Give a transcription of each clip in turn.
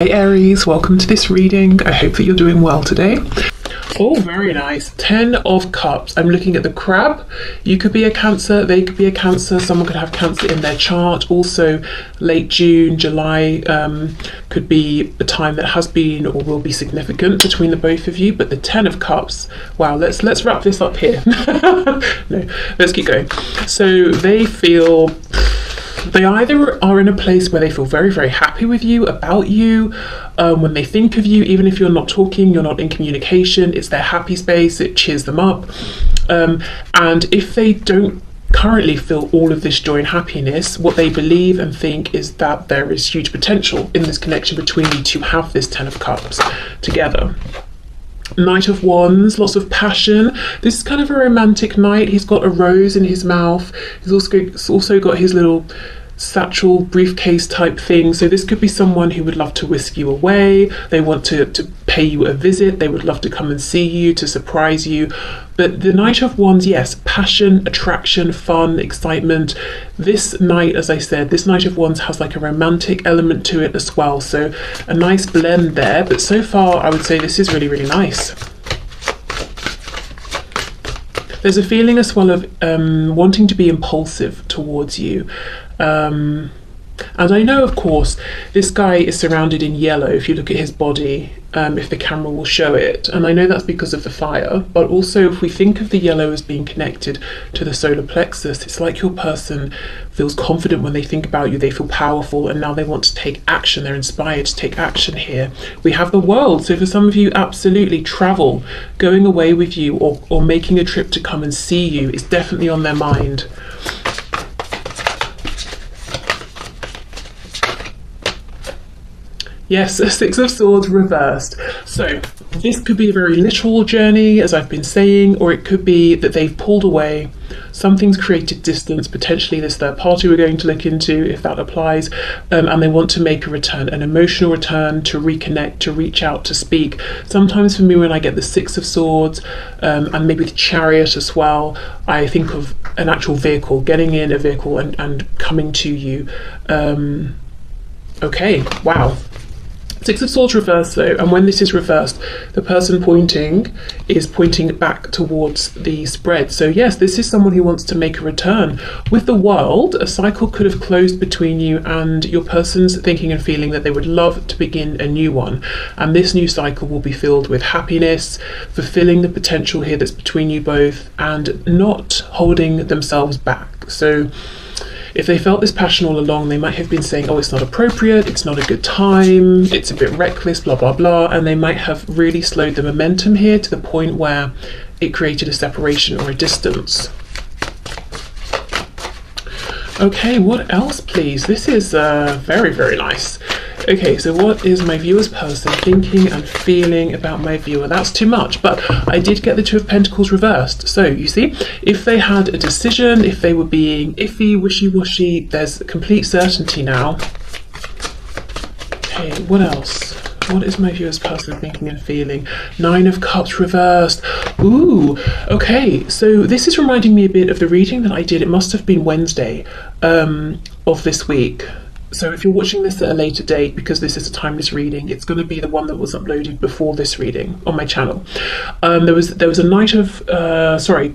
Hey Aries, welcome to this reading. I hope that you're doing well today. Oh, very nice. 10 of Cups. I'm looking at the crab. You could be a Cancer, they could be a Cancer, someone could have Cancer in their chart. Also, late June, July could be a time that has been or will be significant between the both of you. But the 10 of Cups, wow, let's wrap this up here. No, let's keep going. So they feel... They either are in a place where they feel very, very happy with you, about you, when they think of you, even if you're not talking, you're not in communication, it's their happy space, it cheers them up. And if they don't currently feel all of this joy and happiness, what they believe and think is that there is huge potential in this connection between you to have this 10 of Cups together. Knight of Wands, lots of passion. This is kind of a romantic knight. He's got a rose in his mouth. He's also got his little satchel briefcase type thing. So this could be someone who would love to whisk you away. They want to pay you a visit. They would love to come and see you, to surprise you. But the Knight of Wands, yes, passion, attraction, fun, excitement. This knight, as I said, this Knight of Wands has like a romantic element to it as well. So a nice blend there. But so far, I would say this is really, really nice. There's a feeling as well of wanting to be impulsive towards you. And I know, of course, this guy is surrounded in yellow if you look at his body, if the camera will show it. And I know that's because of the fire, but also if we think of the yellow as being connected to the solar plexus, it's like your person feels confident when they think about you, they feel powerful, and now they want to take action, they're inspired to take action here. We have the world, so for some of you, absolutely travel, going away with you or making a trip to come and see you is definitely on their mind. Yes, a Six of Swords reversed. So this could be a very literal journey, as I've been saying, or it could be that they've pulled away, something's created distance, potentially this third party we're going to look into, if that applies, and they want to make a return, an emotional return, to reconnect, to reach out, to speak. Sometimes for me, when I get the Six of Swords, and maybe the Chariot as well, I think of an actual vehicle, getting in a vehicle and coming to you. Okay, wow. Six of Swords reversed though, and when this is reversed, the person pointing is pointing back towards the spread. So yes, this is someone who wants to make a return. With the World, a cycle could have closed between you, and your person's thinking and feeling that they would love to begin a new one. And this new cycle will be filled with happiness, fulfilling the potential here that's between you both, and not holding themselves back. So if they felt this passion all along, they might have been saying, oh, it's not appropriate, it's not a good time, it's a bit reckless, blah, blah, blah. And they might have really slowed the momentum here to the point where it created a separation or a distance. Okay, what else, please? This is very, very nice. Okay, so what is my viewer's person thinking and feeling about my viewer? That's too much, but I did get the Two of Pentacles reversed. So you see, if they had a decision, if they were being iffy, wishy-washy, there's complete certainty now. Okay, what else? What is my viewer's person thinking and feeling? Nine of Cups reversed. Ooh, okay, so this is reminding me a bit of the reading that I did. It must have been Wednesday of this week. So if you're watching this at a later date, because this is a timeless reading, it's going to be the one that was uploaded before this reading on my channel. There was a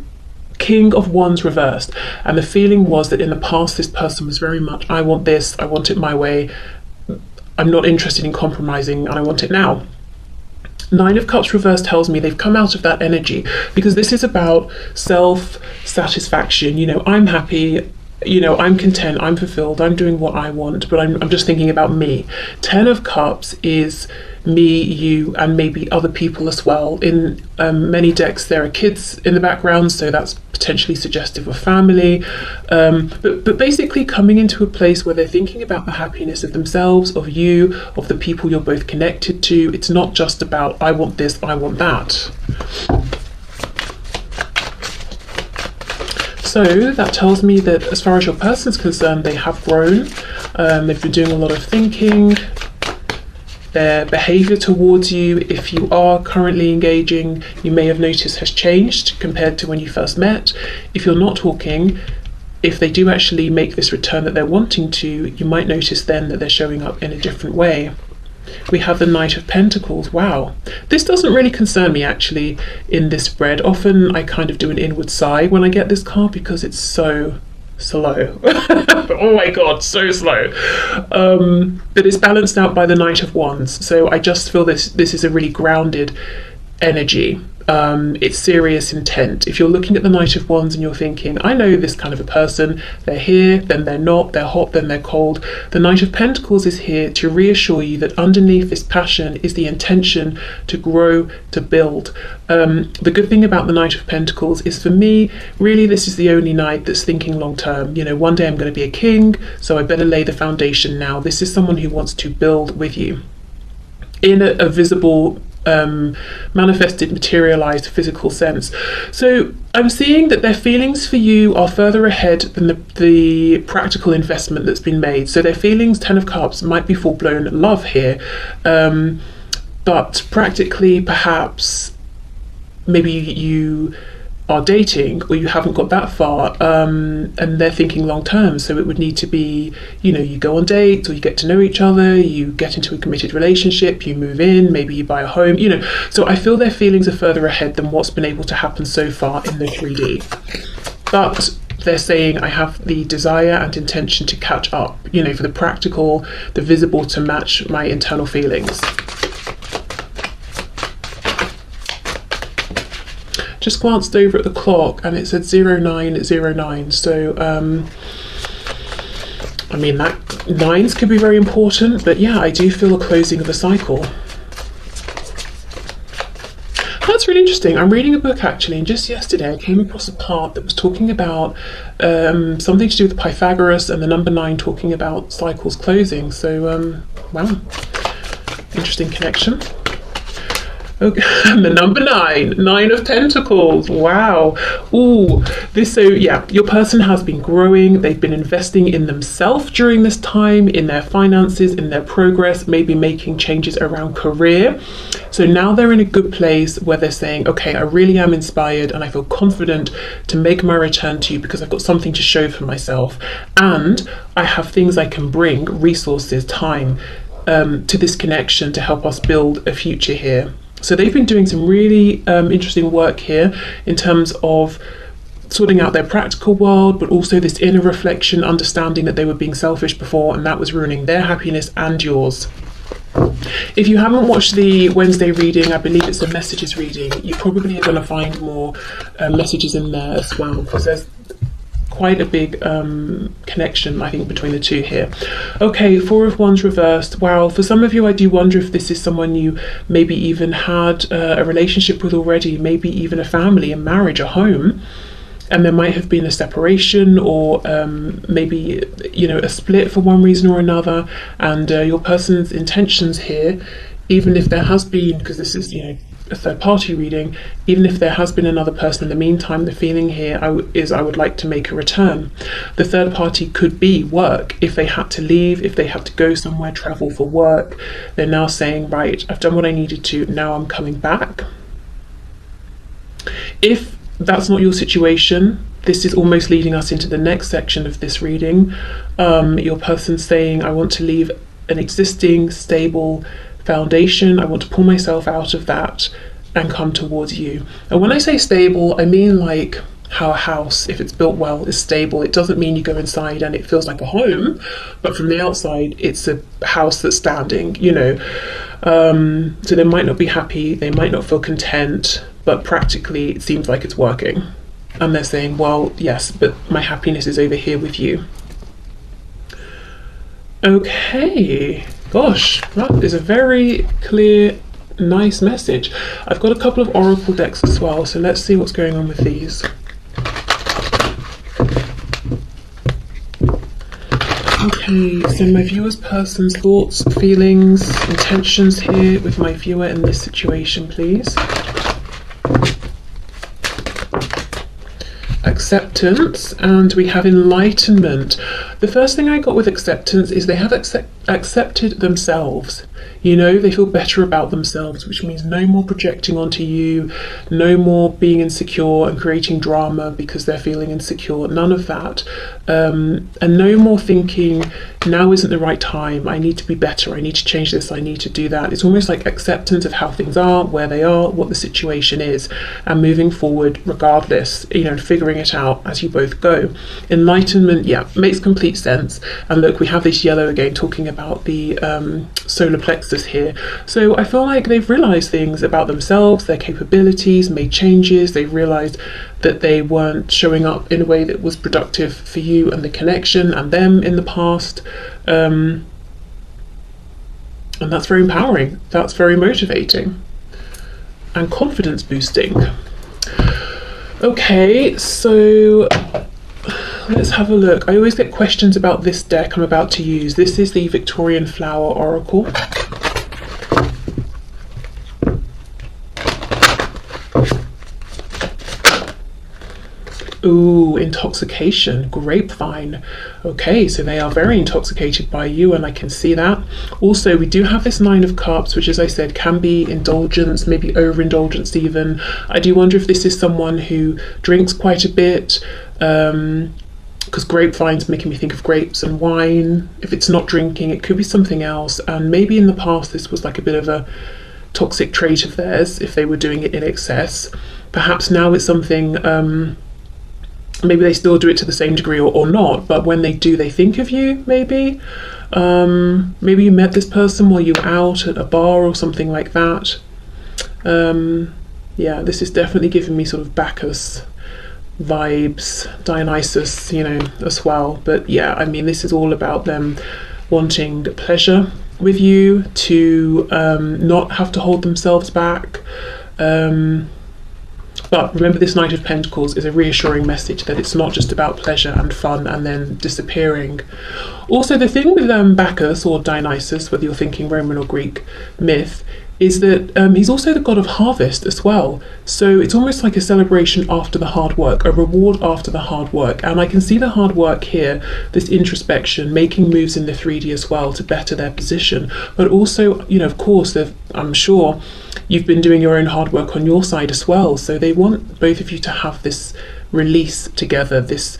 King of Wands reversed, and the feeling was that in the past this person was very much, I want this, I want it my way, I'm not interested in compromising, and I want it now. Nine of Cups reversed tells me they've come out of that energy, because this is about self-satisfaction. You know, I'm happy, you know, I'm content, I'm fulfilled, I'm doing what I want, but I'm just thinking about me. 10 of Cups is me, you, and maybe other people as well. In many decks there are kids in the background, so that's potentially suggestive of family, but basically coming into a place where they're thinking about the happiness of themselves, of you, of the people you're both connected to. It's not just about I want this, I want that. So that tells me that as far as your person's concerned, they have grown. They've been doing a lot of thinking. Their behavior towards you, if you are currently engaging, you may have noticed has changed compared to when you first met. If you're not talking, if they do actually make this return that they're wanting to, you might notice then that they're showing up in a different way. we have the Knight of Pentacles. Wow, this doesn't really concern me actually in this spread. Often I kind of do an inward sigh when I get this card because it's so slow. Oh my god, so slow. But it's balanced out by the Knight of Wands, so I just feel this is a really grounded energy. It's serious intent. If you're looking at the Knight of Wands and you're thinking, I know this kind of a person, they're here, then they're not, they're hot, then they're cold, the Knight of Pentacles is here to reassure you that underneath this passion is the intention to grow, to build. The good thing about the Knight of Pentacles is, for me, really this is the only knight that's thinking long term. You know, one day I'm going to be a king, so I better lay the foundation now. This is someone who wants to build with you in a visible, manifested, materialized, physical sense. So I'm seeing that their feelings for you are further ahead than the practical investment that's been made. So their feelings, Ten of Cups, might be full-blown love here, but practically, perhaps maybe you are dating or you haven't got that far, and they're thinking long term, so it would need to be, you know, you go on dates or you get to know each other, you get into a committed relationship, you move in, maybe you buy a home, you know. So I feel their feelings are further ahead than what's been able to happen so far in the 3D, but they're saying I have the desire and intention to catch up, you know, for the practical, the visible, to match my internal feelings. Just glanced over at the clock and it said 0909, so I mean, that nines could be very important, but yeah, I do feel a closing of a cycle. That's really interesting. I'm reading a book actually, and just yesterday I came across a part that was talking about something to do with Pythagoras and the number 9 talking about cycles closing. So wow, interesting connection. Okay. And the number 9 of Pentacles. Wow. Ooh, so yeah, your person has been growing. They've been investing in themselves during this time, in their finances, in their progress, maybe making changes around career. So now they're in a good place where they're saying, okay, I really am inspired and I feel confident to make my return to you because I've got something to show for myself. And I have things I can bring, resources, time, to this connection to help us build a future here. So they've been doing some really interesting work here in terms of sorting out their practical world, but also this inner reflection, understanding that they were being selfish before and that was ruining their happiness and yours. If you haven't watched the Wednesday reading, I believe it's a messages reading, you probably are going to find more messages in there as well, because there's quite a big connection, I think, between the two here. Okay, 4 of Wands reversed. Wow, for some of you, I do wonder if this is someone you maybe even had a relationship with already, maybe even a family, a marriage, a home, and there might have been a separation or maybe, you know, a split for one reason or another, and your person's intentions here, even if there has been, because this is, you know, a third party reading, even if there has been another person in the meantime, the feeling here is I would like to make a return. The third party could be work. If they had to leave, if they had to go somewhere, travel for work, they're now saying, right, I've done what I needed to, now I'm coming back. If that's not your situation, this is almost leading us into the next section of this reading. Your person's saying, I want to leave an existing stable foundation, I want to pull myself out of that and come towards you. And when I say stable, I mean like how a house, if it's built well, is stable. It doesn't mean you go inside and it feels like a home, but from the outside it's a house that's standing, you know. So they might not be happy, they might not feel content, but practically it seems like it's working. And they're saying, well, yes, but my happiness is over here with you. Okay, gosh, that is a very clear, nice message. I've got a couple of oracle decks as well, so let's see what's going on with these. Okay, so my viewer's person's thoughts, feelings, intentions here with my viewer in this situation, please. Acceptance, and we have enlightenment. The first thing I got with acceptance is they have accepted themselves. You know, they feel better about themselves, which means no more projecting onto you, no more being insecure and creating drama because they're feeling insecure, none of that. And no more thinking, now isn't the right time, I need to be better, I need to change this, I need to do that. It's almost like acceptance of how things are, where they are, what the situation is, and moving forward regardless, you know, figuring it out as you both go. Enlightenment, yeah, makes complete sense. And look, we have this yellow again talking about the solar plexus here. So I feel like they've realized things about themselves, their capabilities, made changes. They've realized that they weren't showing up in a way that was productive for you and the connection and them in the past. And that's very empowering. That's very motivating and confidence boosting. Okay, so let's have a look. I always get questions about this deck I'm about to use. This is the Victorian Flower Oracle. Ooh, intoxication, grapevine. Okay, so they are very intoxicated by you, and I can see that. Also, we do have this Nine of Cups, which, as I said, can be indulgence, maybe overindulgence even. I do wonder if this is someone who drinks quite a bit, because grapevine's making me think of grapes and wine. If it's not drinking, it could be something else. And maybe in the past, this was like a bit of a toxic trait of theirs, if they were doing it in excess. Perhaps now it's something... maybe they still do it to the same degree or not, but when they do, they think of you, maybe. Maybe you met this person while you were out at a bar or something like that. Yeah, this is definitely giving me sort of Bacchus vibes, Dionysus, you know, as well. But yeah, I mean, this is all about them wanting pleasure with you, to not have to hold themselves back. But remember, this Knight of Pentacles is a reassuring message that it's not just about pleasure and fun and then disappearing. Also, the thing with Bacchus or Dionysus, whether you're thinking Roman or Greek myth, is that he's also the god of harvest as well. So it's almost like a celebration after the hard work, a reward after the hard work. And I can see the hard work here, this introspection, making moves in the 3D as well to better their position. But also, you know, of course, I'm sure you've been doing your own hard work on your side as well. So they want both of you to have this release together, this,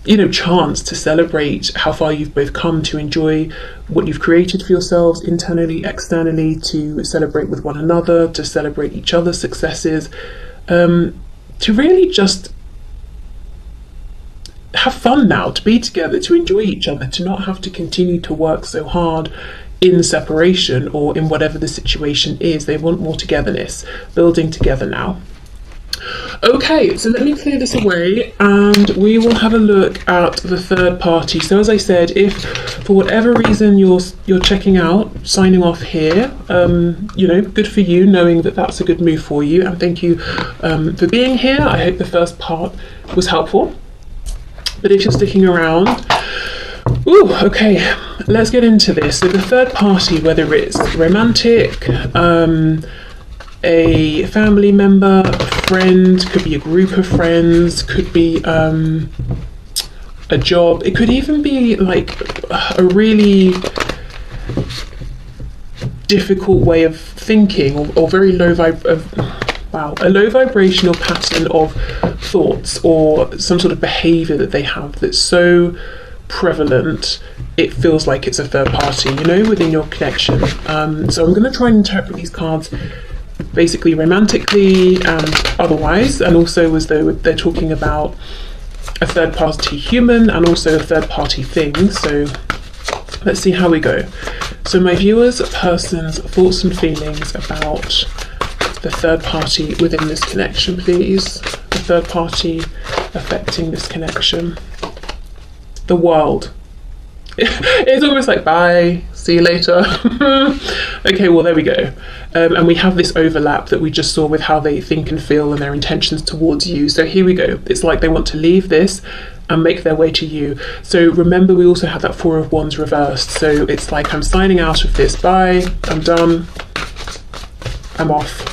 you know, chance to celebrate how far you've both come, to enjoy what you've created for yourselves internally, externally, to celebrate with one another, to celebrate each other's successes, to really just have fun now, to be together, to enjoy each other, to not have to continue to work so hard in separation or in whatever the situation is. They want more togetherness, building together now. Okay, so let me clear this away and we will have a look at the third party. So as I said, if for whatever reason you're checking out, signing off here, you know, good for you, knowing that that's a good move for you, and thank you for being here. I hope the first part was helpful. But if you're sticking around, ooh, okay, let's get into this. So the third party, whether it's romantic, a family member, a friend, could be a group of friends, could be a job, it could even be like a really difficult way of thinking, or very low a low vibrational pattern of thoughts or some sort of behavior that they have that's so prevalent it feels like it's a third party, you know, within your connection. So I'm going to try and interpret these cards basically romantically and otherwise, and also as though they're talking about a third party human and also a third party thing. So let's see how we go. So my viewers, person's thoughts and feelings about the third party within this connection, please. The third party affecting this connection. The world. It's almost like bye, see you later. Okay, well, there we go. And we have this overlap that we just saw with how they think and feel and their intentions towards you. So here we go. It's like they want to leave this and make their way to you. So remember, we also have that Four of Wands reversed. So it's like, I'm signing out of this. Bye, I'm done, I'm off.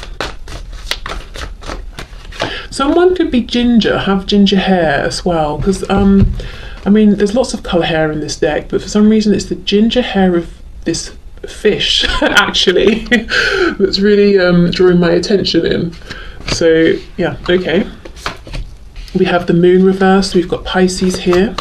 Someone could be ginger, have ginger hair as well, because I mean, there's lots of colour hair in this deck, but for some reason it's the ginger hair of this fish, actually, that's really drawing my attention in. So, yeah, okay. We have the moon reversed, we've got Pisces here.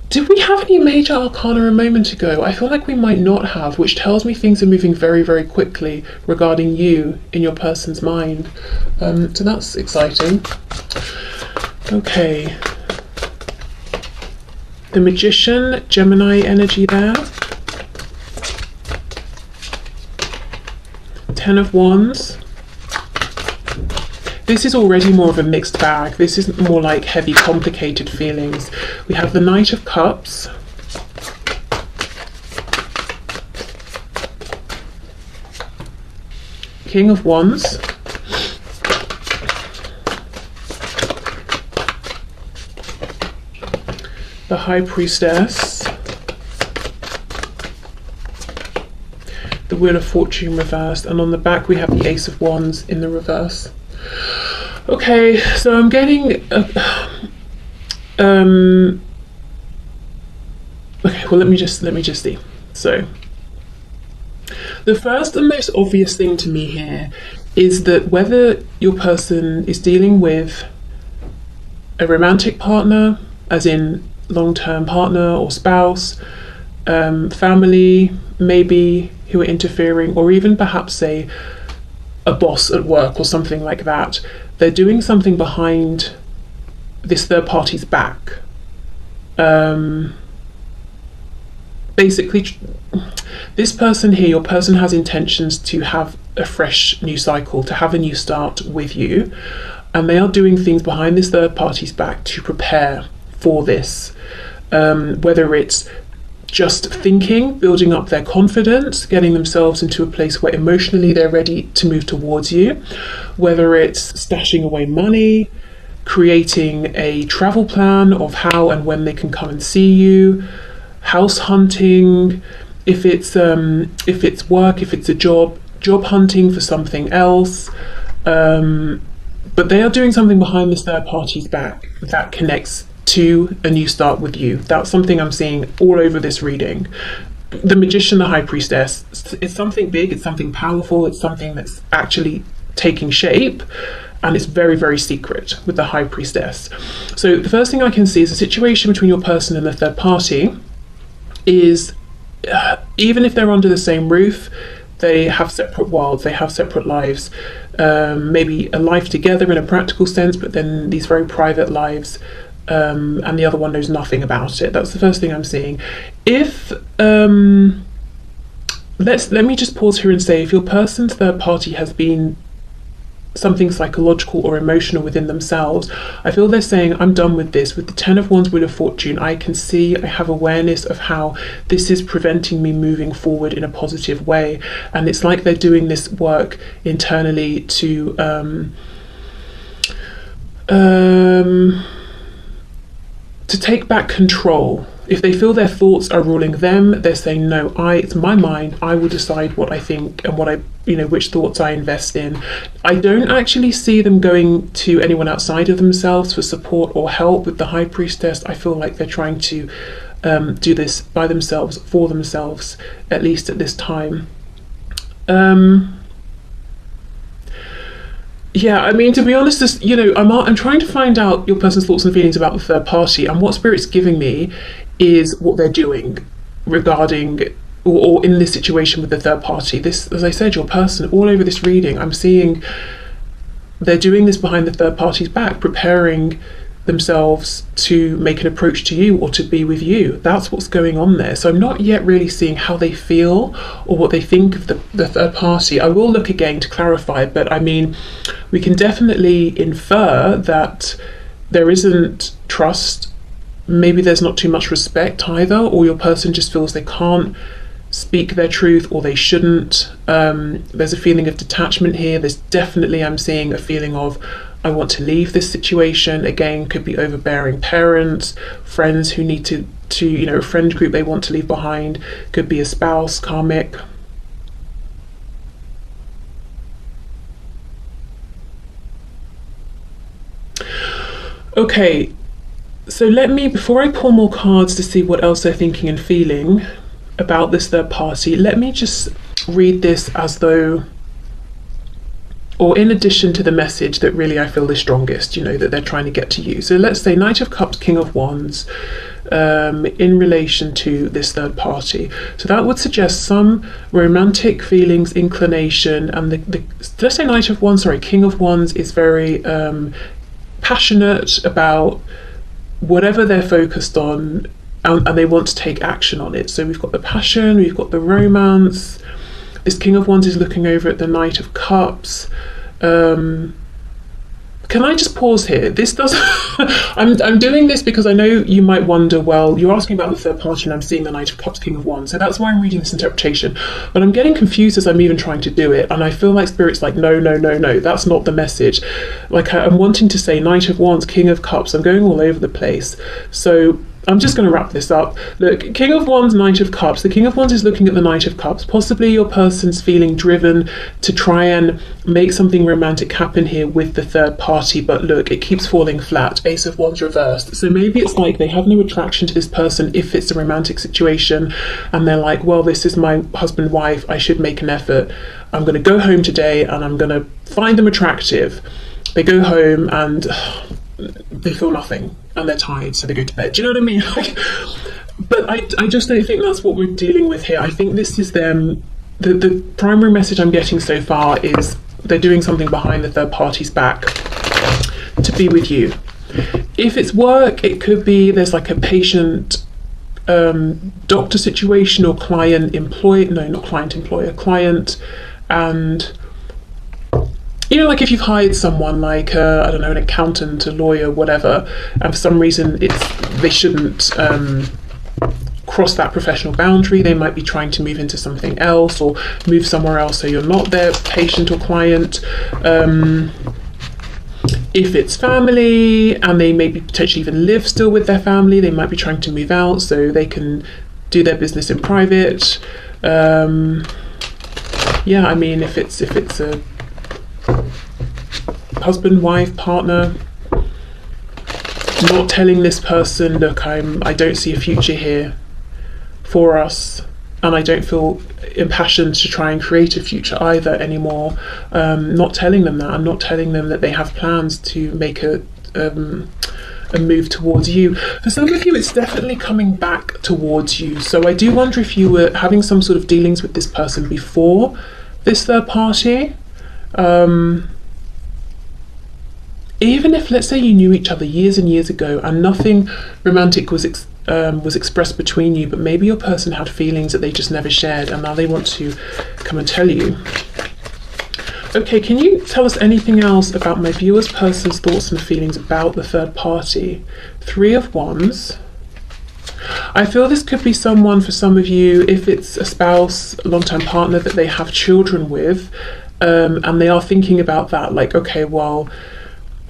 Did we have any major arcana a moment ago? I feel like we might not have, which tells me things are moving very, very quickly regarding you in your person's mind. So that's exciting. Okay. The Magician, Gemini energy there. 10 of Wands. This is already more of a mixed bag. This is more like heavy, complicated feelings. We have the Knight of Cups. King of Wands. The High Priestess. The Wheel of Fortune reversed. And on the back we have the Ace of Wands in the reverse. Okay, so I'm getting okay, well let me just see. So the first and most obvious thing to me here is that whether your person is dealing with a romantic partner, as in long-term partner or spouse, family maybe who are interfering, or even perhaps say a boss at work or something like that, they're doing something behind this third party's back. Basically, this person here, your person has intentions to have a fresh new cycle, to have a new start with you, and they are doing things behind this third party's back to prepare for this. Whether it's just thinking, building up their confidence, getting themselves into a place where emotionally they're ready to move towards you, whether it's stashing away money, creating a travel plan of how and when they can come and see you, house hunting, if it's work, if it's a job hunting for something else, but they are doing something behind this third party's back that connects to a new start with you. That's something I'm seeing all over this reading. The Magician, the High Priestess, it's something big, it's something powerful, it's something that's actually taking shape, and it's very, very secret with the High Priestess. So the first thing I can see is a situation between your person and the third party is, even if they're under the same roof, they have separate worlds, they have separate lives, maybe a life together in a practical sense, but then these very private lives, and the other one knows nothing about it. That's the first thing I'm seeing. If let me just pause here and say, if your person's third party has been something psychological or emotional within themselves, I feel they're saying, I'm done with this. With the 10 of Wands, Wheel of Fortune, I can see, I have awareness of how this is preventing me moving forward in a positive way, and it's like they're doing this work internally to take back control. If they feel their thoughts are ruling them, they're saying, no, it's my mind, I will decide what I think and what I, which thoughts I invest in. I don't actually see them going to anyone outside of themselves for support or help. With the High Priestess, I feel like they're trying to do this by themselves, for themselves, at least at this time. Yeah, I mean, to be honest, this, I'm trying to find out your person's thoughts and feelings about the third party, and what Spirit's giving me is what they're doing regarding or in this situation with the third party. This, as I said, your person, all over this reading, I'm seeing they're doing this behind the third party's back, preparing themselves to make an approach to you or to be with you. That's what's going on there. So I'm not yet really seeing how they feel or what they think of the third party. I will look again to clarify, but I mean, we can definitely infer that there isn't trust. Maybe there's not too much respect either, or your person just feels they can't speak their truth, or they shouldn't. There's a feeling of detachment here. There's definitely, I'm seeing a feeling of, I want to leave this situation. Again, could be overbearing parents, friends who need to a friend group they want to leave behind. Could be a spouse, karmic. Okay, So let me, before I pull more cards to see what else they're thinking and feeling about this third party, let me just read this as though, or in addition to the message that really I feel the strongest, that they're trying to get to you. So let's say Knight of Cups, King of Wands, in relation to this third party. So that would suggest some romantic feelings, inclination, and let's say Knight of Wands, sorry, King of Wands is very passionate about whatever they're focused on, and they want to take action on it. So we've got the passion, we've got the romance. This King of Wands is looking over at the Knight of Cups. Can I just pause here? This does. I'm doing this because I know you might wonder, well, you're asking about the third party and I'm seeing the Knight of Cups, King of Wands. So that's why I'm reading this interpretation. But I'm getting confused as I'm even trying to do it. And I feel like Spirit's like, no, that's not the message. Like I'm wanting to say Knight of Wands, King of Cups. I'm going all over the place. So I'm just going to wrap this up. Look, King of Wands, Knight of Cups. The King of Wands is looking at the Knight of Cups. Possibly your person's feeling driven to try and make something romantic happen here with the third party, but look, it keeps falling flat. Ace of Wands reversed. So maybe it's like they have no attraction to this person if it's a romantic situation, and they're like, well, this is my husband, wife, I should make an effort. I'm going to go home today and I'm going to find them attractive. They go home and they feel nothing and they're tired, so they go to bed. Do you know what I mean? But I just don't think that's what we're dealing with here. I think this is them. The primary message I'm getting so far is they're doing something behind the third party's back to be with you. If it's work, it could be there's like a patient doctor situation, or client employee, no, not client employer, client, and like if you've hired someone like I don't know, an accountant, a lawyer, whatever, and for some reason they shouldn't cross that professional boundary. They might be trying to move into something else or move somewhere else, so you're not their patient or client. If it's family and they maybe potentially even live still with their family, they might be trying to move out so they can do their business in private. Yeah, I mean, if it's a husband, wife, partner, not telling this person, look, I don't see a future here for us, and I don't feel impassioned to try and create a future either anymore. Not telling them that, and not telling them that they have plans to make a move towards you. For some of you, it's definitely coming back towards you. So I do wonder if you were having some sort of dealings with this person before this third party. Even if, let's say, you knew each other years and years ago and nothing romantic was expressed between you, but maybe your person had feelings that they just never shared and now they want to come and tell you. Okay, can you tell us anything else about my viewer's person's thoughts and feelings about the third party? 3 of Wands. I feel this could be someone, for some of you, if it's a spouse, a long-term partner that they have children with, and they are thinking about that, like, okay, well,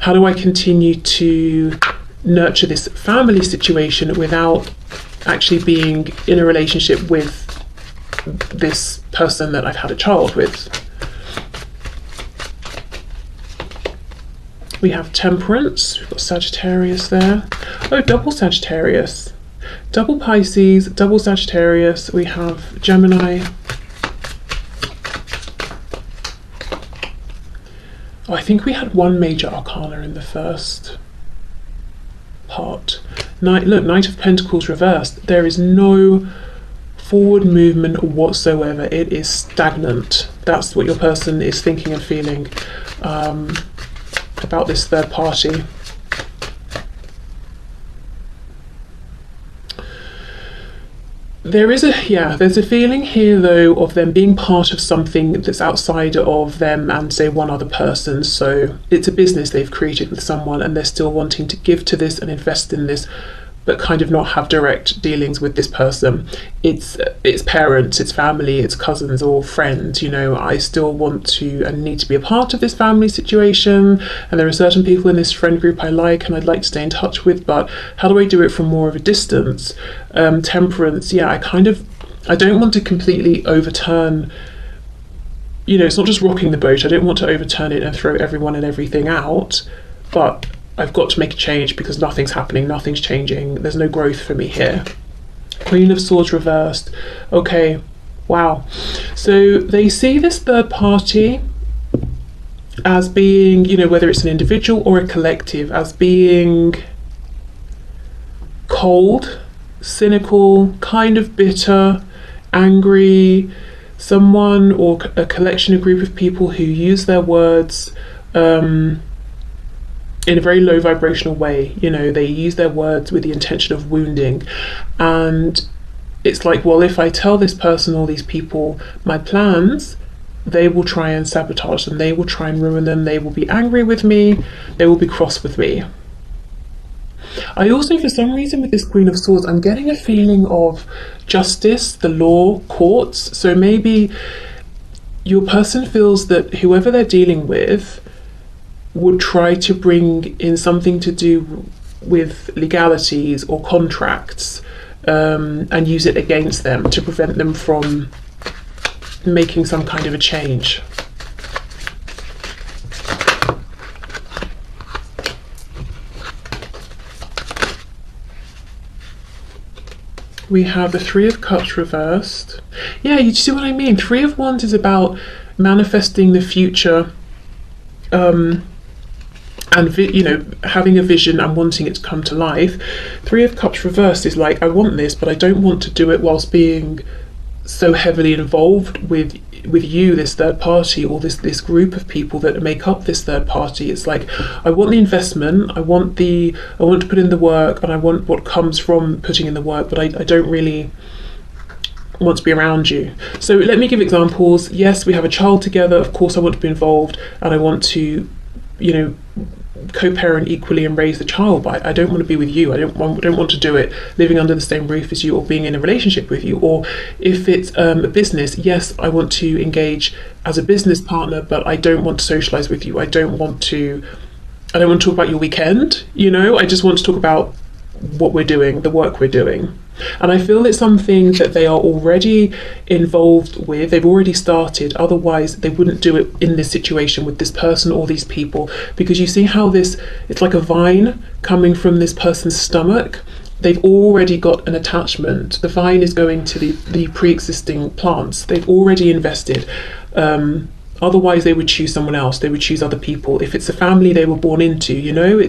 how do I continue to nurture this family situation without actually being in a relationship with this person that I've had a child with? We have Temperance, we've got Sagittarius there. Oh, double Sagittarius. Double Pisces, double Sagittarius. We have Gemini. Oh, I think we had one major arcana in the first part. Look, Knight of Pentacles reversed. There is no forward movement whatsoever. It is stagnant. That's what your person is thinking and feeling about this third party. There's a feeling here though of them being part of something that's outside of them and say one other person. So it's a business they've created with someone and they're still wanting to give to this and invest in this, but kind of not have direct dealings with this person. It's parents, it's family, it's cousins or friends. I still want to and need to be a part of this family situation, and there are certain people in this friend group I like and I'd like to stay in touch with, but how do I do it from more of a distance? Temperance, I don't want to completely overturn, it's not just rocking the boat. I don't want to overturn it and throw everyone and everything out, but I've got to make a change because nothing's happening, nothing's changing, there's no growth for me here. Queen of Swords reversed. Okay, wow. So they see this third party as being, you know, whether it's an individual or a collective, as being cold, cynical, kind of bitter, angry, someone or a collection, a group of people who use their words in a very low vibrational way. You know, they use their words with the intention of wounding. And it's like, well, if I tell this person or these people my plans, they will try and sabotage them, they will try and ruin them, they will be angry with me, they will be cross with me. I also, for some reason, with this Queen of Swords, I'm getting a feeling of justice, the law, courts. So maybe your person feels that whoever they're dealing with would try to bring in something to do with legalities or contracts, and use it against them to prevent them from making some kind of a change. We have the Three of Cups reversed. Yeah, you see what I mean? Three of Wands is about manifesting the future, and you know, having a vision and wanting it to come to life. Three of Cups reversed is like, I want this, but I don't want to do it whilst being so heavily involved with you, this third party, or this group of people that make up this third party. It's like, I want the investment, I want to put in the work, and I want what comes from putting in the work, but I don't really want to be around you. So let me give examples. Yes, we have a child together, of course I want to be involved, and I want to, you know, co-parent equally and raise the child, but I don't want to be with you. I don't want to do it living under the same roof as you or being in a relationship with you. Or if it's a business, yes, I want to engage as a business partner, but I don't want to socialize with you. I don't want to talk about your weekend, you know. I just want to talk about what we're doing, the work we're doing. And I feel it's something that they are already involved with, they've already started, otherwise they wouldn't do it in this situation with this person or these people. Because you see how it's like a vine coming from this person's stomach. They've already got an attachment. The vine is going to the pre-existing plants. They've already invested. Otherwise they would choose someone else, they would choose other people. If it's a family they were born into, you know,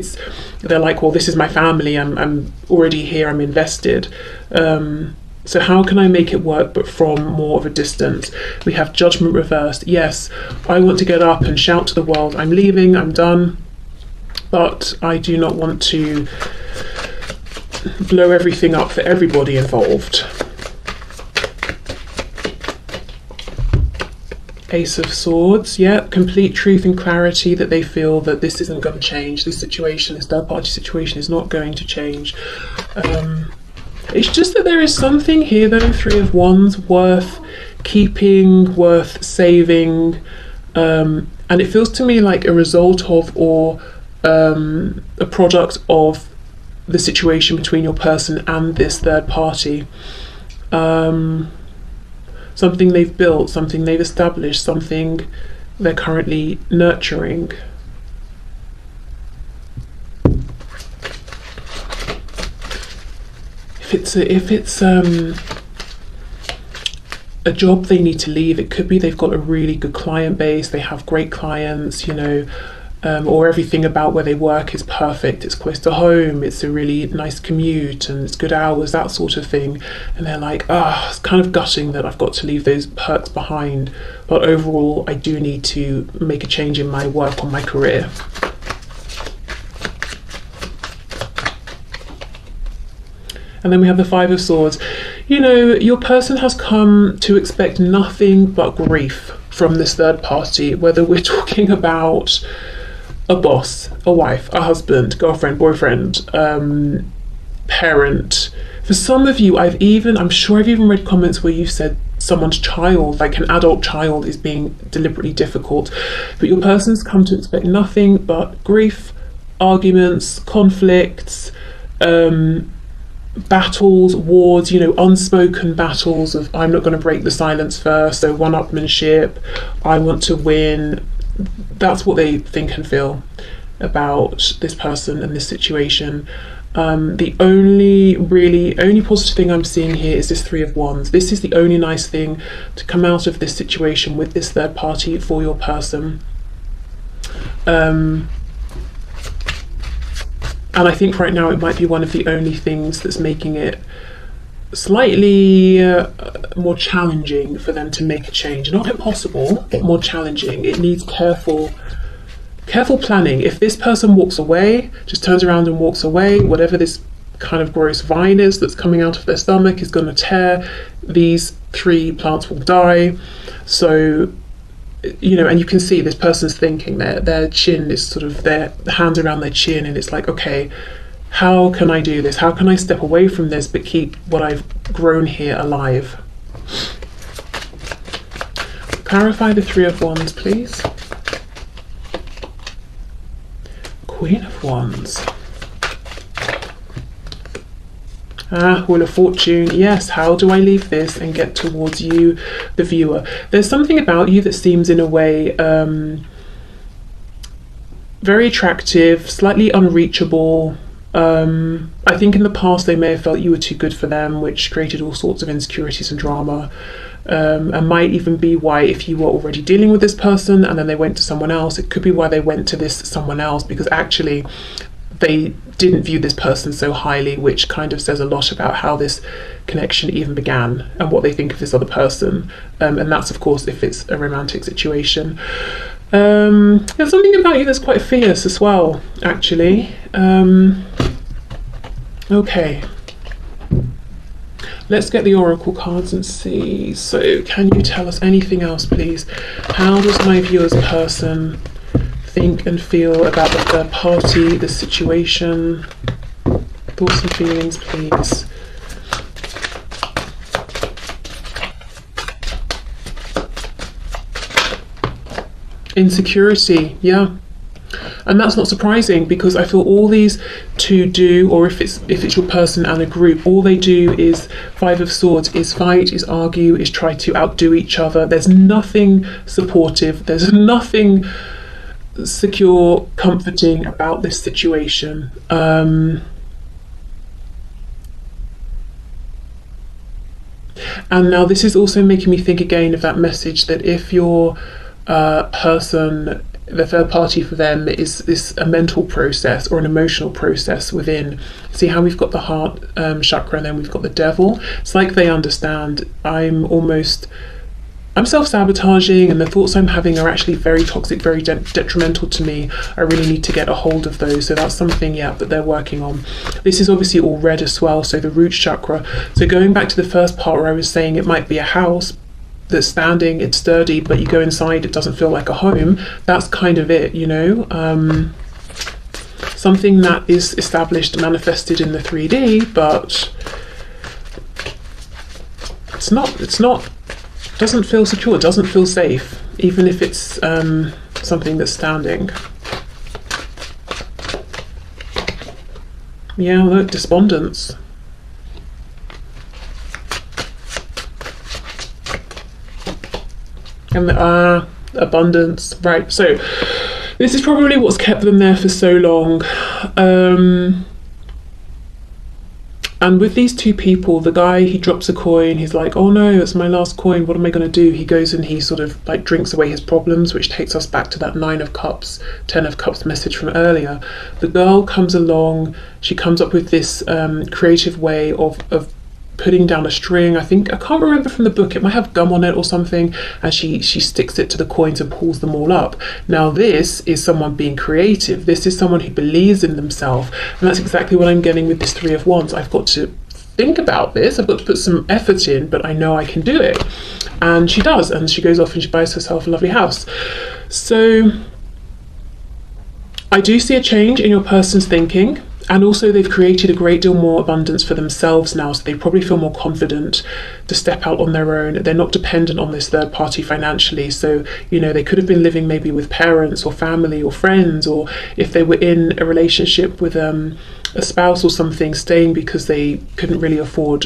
they're like, well, this is my family, I'm already here, I'm invested. So how can I make it work but from more of a distance? We have Judgment reversed. Yes, I want to get up and shout to the world, I'm leaving, I'm done, but I do not want to blow everything up for everybody involved. Ace of Swords, yeah, complete truth and clarity that they feel that this isn't going to change. This situation, this third party situation, is not going to change. It's just that there is something here though, Three of Wands, worth keeping, worth saving, and it feels to me like a result of, or a product of, the situation between your person and this third party. Something they've built, something they've established, something they're currently nurturing. If it's a job they need to leave, it could be they've got a really good client base, they have great clients, you know, or everything about where they work is perfect, it's close to home, it's a really nice commute and it's good hours, that sort of thing. And they're like, it's kind of gutting that I've got to leave those perks behind, but overall I do need to make a change in my work or my career. And then we have the Five of Swords. You know, your person has come to expect nothing but grief from this third party, whether we're talking about a boss, a wife, a husband, girlfriend, boyfriend, parent. For some of you, I'm sure I've even read comments where you said someone's child, like an adult child, is being deliberately difficult. But your person's come to expect nothing but grief, arguments, conflicts, battles, wars, you know, unspoken battles of, I'm not going to break the silence first, so one-upmanship, I want to win. That's what they think and feel. about this person and this situation. The only positive thing I'm seeing here is this Three of Wands. This is the only nice thing to come out of this situation with this third party for your person. And I think right now it might be one of the only things that's making it slightly more challenging for them to make a change. Not impossible, but more challenging. It needs careful planning. If this person walks away, just turns around and walks away, whatever this kind of gross vine is that's coming out of their stomach is going to tear. These 3 plants will die. So, you know, and you can see this person's thinking, their chin is sort of, their hands around their chin, and it's like, okay, how can I do this? How can I step away from this but keep what I've grown here alive? Clarify the Three of Wands, please. Queen of Wands. Wheel of Fortune. Yes, how do I leave this and get towards you, the viewer? There's something about you that seems in a way very attractive, slightly unreachable. I think in the past they may have felt you were too good for them, which created all sorts of insecurities and drama. And might even be why, if you were already dealing with this person and then they went to someone else, it could be why they went to this someone else, because actually they didn't view this person so highly, which kind of says a lot about how this connection even began and what they think of this other person. And that's, of course, if it's a romantic situation. There's something about you that's quite fierce as well, actually. Okay. Let's get the oracle cards and see. So can you tell us anything else, please? How does my viewer's person think and feel about the third party, the situation? Thoughts and feelings, please. Insecurity, yeah. And that's not surprising, because I feel all these two do, or if it's your person and a group, all they do is Five of Swords, is fight, is argue, is try to outdo each other. There's nothing supportive, there's nothing secure, comforting about this situation. And now this is also making me think again of that message that if your person, the third party for them is a mental process or an emotional process within. See how we've got the heart chakra and then we've got the devil. It's like they understand I'm self-sabotaging, and the thoughts I'm having are actually very toxic, very detrimental to me. I really need to get a hold of those. So that's something, yeah, that they're working on. This is obviously all red as well, so the root chakra. So going back to the first part where I was saying it might be a house that's standing, it's sturdy, but you go inside, it doesn't feel like a home. That's kind of it, you know. Something that is established, manifested in the 3D, but it's not doesn't feel secure, doesn't feel safe, even if it's something that's standing. Yeah, look, despondence. And abundance, right? So this is probably what's kept them there for so long. And with these two people, the guy, he drops a coin, he's like, oh no, it's my last coin, what am I going to do? He goes and he sort of like drinks away his problems, which takes us back to that 9 of Cups, 10 of Cups message from earlier. The girl comes along, she comes up with this creative way of putting down a string. I can't remember from the book, it might have gum on it or something, and she sticks it to the coins and pulls them all up. Now this is someone being creative, this is someone who believes in themselves, and that's exactly what I'm getting with this 3 of Wands. I've got to think about this, I've got to put some effort in, but I know I can do it. And she does, and she goes off and she buys herself a lovely house. So I do see a change in your person's thinking. And also they've created a great deal more abundance for themselves now, so they probably feel more confident to step out on their own. They're not dependent on this third party financially. So, you know, they could have been living maybe with parents or family or friends, or if they were in a relationship with a spouse or something, staying because they couldn't really afford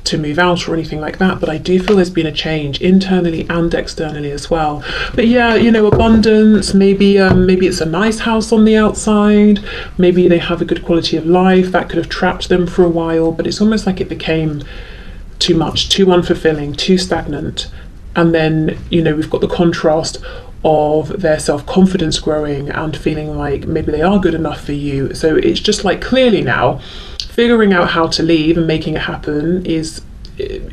to move out or anything like that, but I do feel there's been a change internally and externally as well. But yeah, you know, abundance, maybe it's a nice house on the outside, maybe they have a good quality of life that could have trapped them for a while, but it's almost like it became too much, too unfulfilling, too stagnant. And then, you know, we've got the contrast of their self-confidence growing and feeling like maybe they are good enough for you. So it's just like, clearly now figuring out how to leave and making it happen it's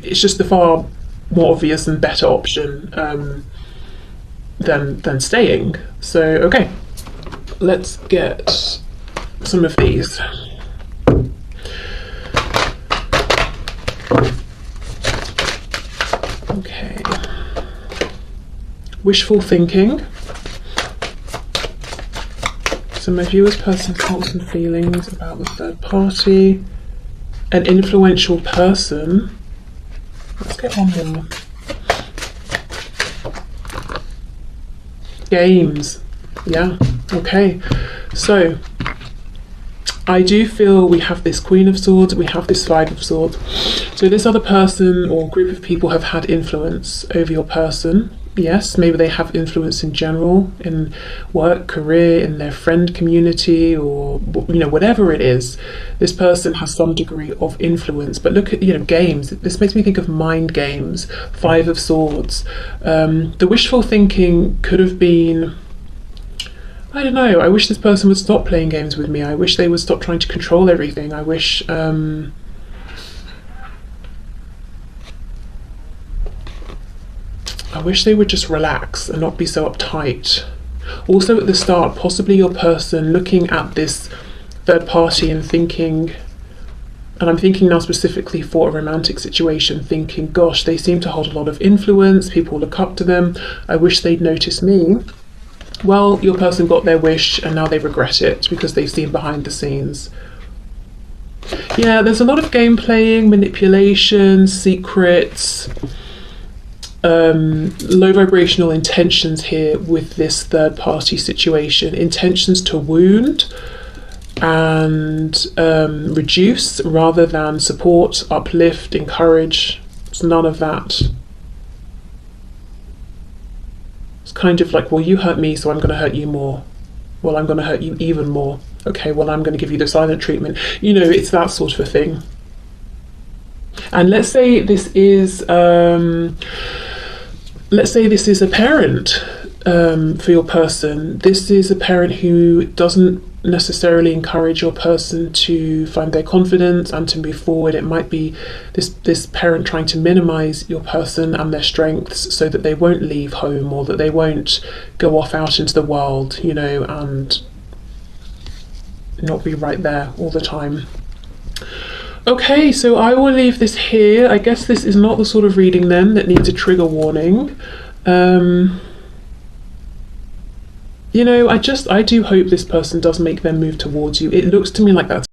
just the far more obvious and better option than staying. So okay, let's get some of these. Okay. Wishful thinking. So my viewer's person's thoughts and feelings about the third party. An influential person. Let's get one more. Games. Yeah, okay. So I do feel we have this Queen of Swords, we have this Five of Swords. So this other person or group of people have had influence over your person. Yes, maybe they have influence in general, in work, career, in their friend community, or, you know, whatever it is. This person has some degree of influence. But look at, you know, games. This makes me think of mind games. Five of Swords. The wishful thinking could have been, I don't know, I wish this person would stop playing games with me. I wish they would stop trying to control everything. I wish they would just relax and not be so uptight. Also at the start, possibly your person looking at this third party and thinking, and I'm thinking now specifically for a romantic situation, thinking, gosh, they seem to hold a lot of influence, people look up to them, I wish they'd notice me. Well, your person got their wish and now they regret it because they've seen behind the scenes. Yeah, there's a lot of game playing, manipulation, secrets, low vibrational intentions here with this third party situation. Intentions to wound and reduce rather than support, uplift, encourage. It's none of that. It's kind of like, well, you hurt me, so I'm going to hurt you more. Well, I'm going to hurt you even more. Okay, well, I'm going to give you the silent treatment. You know, it's that sort of a thing. And let's say this is a parent for your person. This is a parent who doesn't necessarily encourage your person to find their confidence and to move forward. It might be this parent trying to minimize your person and their strengths so that they won't leave home or that they won't go off out into the world, you know, and not be right there all the time. Okay, so I will leave this here. I guess this is not the sort of reading then that needs a trigger warning. You know, I do hope this person does make their move towards you. It looks to me like that's